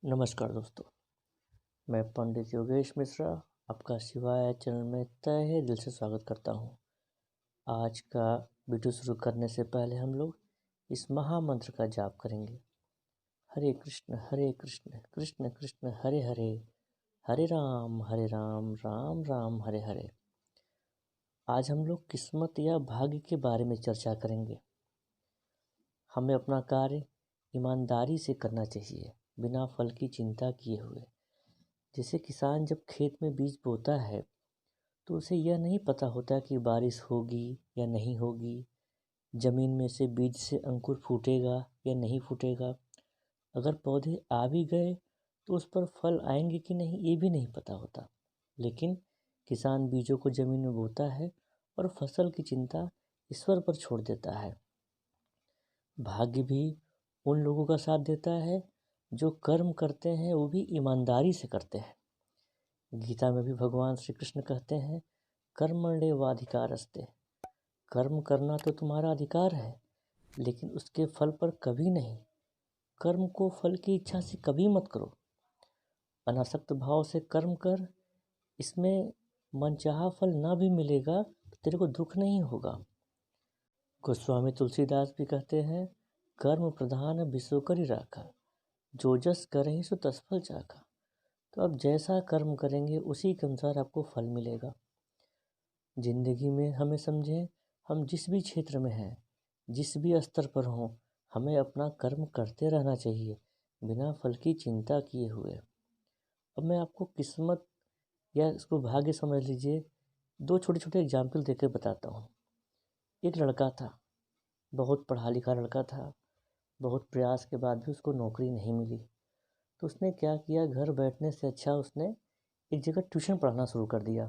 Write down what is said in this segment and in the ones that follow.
नमस्कार दोस्तों, मैं पंडित योगेश मिश्रा आपका शिवाय चैनल में तहे दिल से स्वागत करता हूं। आज का वीडियो शुरू करने से पहले हम लोग इस महामंत्र का जाप करेंगे। हरे कृष्ण कृष्ण कृष्ण हरे हरे, हरे राम राम राम हरे हरे। आज हम लोग किस्मत या भाग्य के बारे में चर्चा करेंगे। हमें अपना कार्य ईमानदारी से करना चाहिए, बिना फल की चिंता किए हुए। जैसे किसान जब खेत में बीज बोता है तो उसे यह नहीं पता होता कि बारिश होगी या नहीं होगी, ज़मीन में से बीज से अंकुर फूटेगा या नहीं फूटेगा, अगर पौधे आ भी गए तो उस पर फल आएंगे कि नहीं ये भी नहीं पता होता। लेकिन किसान बीजों को ज़मीन में बोता है और फसल की चिंता ईश्वर पर छोड़ देता है। भाग्य भी उन लोगों का साथ देता है जो कर्म करते हैं, वो भी ईमानदारी से करते हैं। गीता में भी भगवान श्री कृष्ण कहते हैं, कर्मण्येवाधिकारस्ते। कर्म करना तो तुम्हारा अधिकार है, लेकिन उसके फल पर कभी नहीं। कर्म को फल की इच्छा से कभी मत करो। अनासक्त भाव से कर्म कर, इसमें मनचाहा फल ना भी मिलेगा तो तेरे को दुख नहीं होगा। गोस्वामी तुलसीदास भी कहते हैं, कर्म प्रधान विश्व करी राखा, जो जस करहि सो तस फल चाखा। तो आप जैसा कर्म करेंगे उसी के अनुसार आपको फल मिलेगा। ज़िंदगी में हमें समझें, हम जिस भी क्षेत्र में हैं, जिस भी स्तर पर हों, हमें अपना कर्म करते रहना चाहिए, बिना फल की चिंता किए हुए। अब मैं आपको किस्मत या इसको भाग्य समझ लीजिए, दो छोटे छोटे एग्जाम्पल देकर बताता हूँ। एक लड़का था, बहुत पढ़ा लिखा लड़का था, बहुत प्रयास के बाद भी उसको नौकरी नहीं मिली। तो उसने क्या किया, घर बैठने से अच्छा उसने एक जगह ट्यूशन पढ़ाना शुरू कर दिया।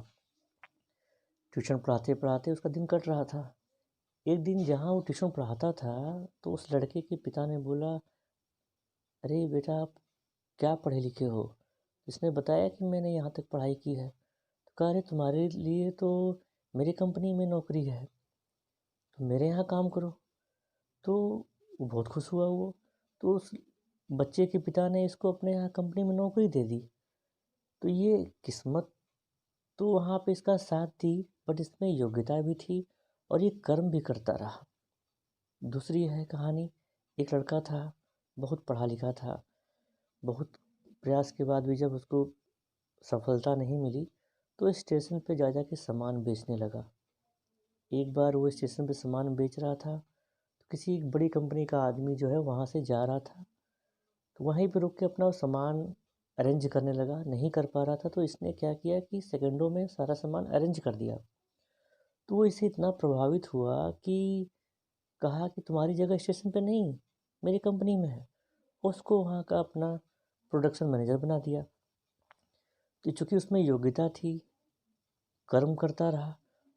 ट्यूशन पढ़ाते पढ़ाते उसका दिन कट रहा था। एक दिन जहाँ वो ट्यूशन पढ़ाता था तो उस लड़के के पिता ने बोला, अरे बेटा आप क्या पढ़े लिखे हो? इसने बताया कि मैंने यहाँ तक पढ़ाई की है। तो कह रहे तुम्हारे लिए तो मेरी कंपनी में नौकरी है, तो मेरे यहाँ काम करो। तो वो बहुत खुश हुआ वो। तो उस बच्चे के पिता ने इसको अपने यहाँ कंपनी में नौकरी दे दी। तो ये किस्मत तो वहाँ पे इसका साथ दी, बट इसमें योग्यता भी थी और ये कर्म भी करता रहा। दूसरी है कहानी, एक लड़का था, बहुत पढ़ा लिखा था, बहुत प्रयास के बाद भी जब उसको सफलता नहीं मिली तो स्टेशन पे जा जा के सामान बेचने लगा। एक बार वो स्टेशन पे सामान बेच रहा था तो किसी एक बड़ी कंपनी का आदमी जो है वहाँ से जा रहा था, तो वहीं पे रुक के अपना वो सामान अरेंज करने लगा। नहीं कर पा रहा था तो इसने क्या किया कि सेकंडों में सारा सामान अरेंज कर दिया। तो वो इससे इतना प्रभावित हुआ कि कहा कि तुम्हारी जगह स्टेशन पे नहीं, मेरी कंपनी में है। उसको वहाँ का अपना प्रोडक्शन मैनेजर बना दिया। तो चूँकि उसमें योग्यता थी, कर्म करता रहा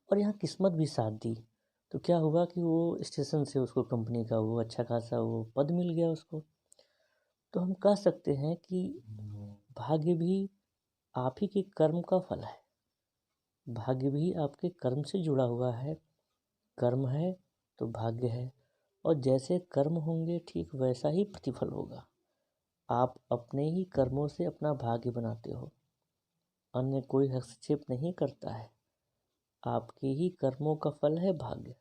और यहाँ किस्मत भी साथ दी, तो क्या हुआ कि वो स्टेशन से उसको कंपनी का वो अच्छा खासा वो पद मिल गया उसको। तो हम कह सकते हैं कि भाग्य भी आप ही के कर्म का फल है। भाग्य भी आपके कर्म से जुड़ा हुआ है। कर्म है तो भाग्य है, और जैसे कर्म होंगे ठीक वैसा ही प्रतिफल होगा। आप अपने ही कर्मों से अपना भाग्य बनाते हो, अन्य कोई हस्तक्षेप नहीं करता है। आपके ही कर्मों का फल है भाग्य।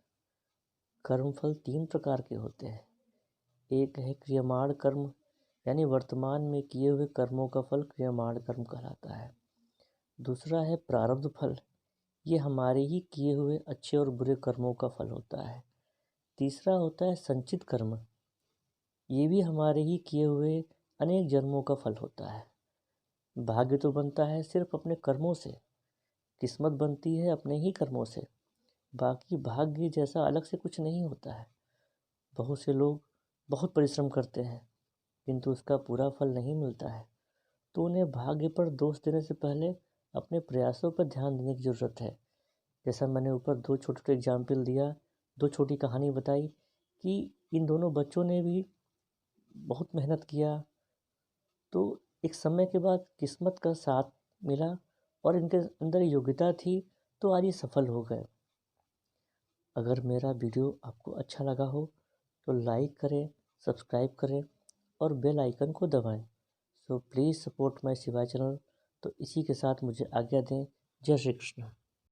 कर्मफल 3 प्रकार के होते हैं। एक है क्रियमाण कर्म, यानी वर्तमान में किए हुए कर्मों का फल क्रियमाण कर्म कहलाता है। दूसरा है प्रारब्ध फल, ये हमारे ही किए हुए अच्छे और बुरे कर्मों का फल होता है। तीसरा होता है संचित कर्म, ये भी हमारे ही किए हुए अनेक जन्मों का फल होता है। भाग्य तो बनता है सिर्फ अपने कर्मों से, किस्मत बनती है अपने ही कर्मों से। बाकी भाग्य जैसा अलग से कुछ नहीं होता है। बहुत से लोग बहुत परिश्रम करते हैं किंतु उसका पूरा फल नहीं मिलता है, तो उन्हें भाग्य पर दोष देने से पहले अपने प्रयासों पर ध्यान देने की ज़रूरत है। जैसा मैंने ऊपर 2 छोटे छोटे एग्जाम्पल दिया, 2 छोटी कहानी बताई कि इन दोनों बच्चों ने भी बहुत मेहनत किया, तो एक समय के बाद किस्मत का साथ मिला और इनके अंदर योग्यता थी, तो आज ये सफल हो गए। अगर मेरा वीडियो आपको अच्छा लगा हो तो लाइक करें, सब्सक्राइब करें और बेल आइकन को दबाएं। सो प्लीज़ सपोर्ट माय शिवाय चैनल। तो इसी के साथ मुझे आज्ञा दें। जय श्री कृष्ण।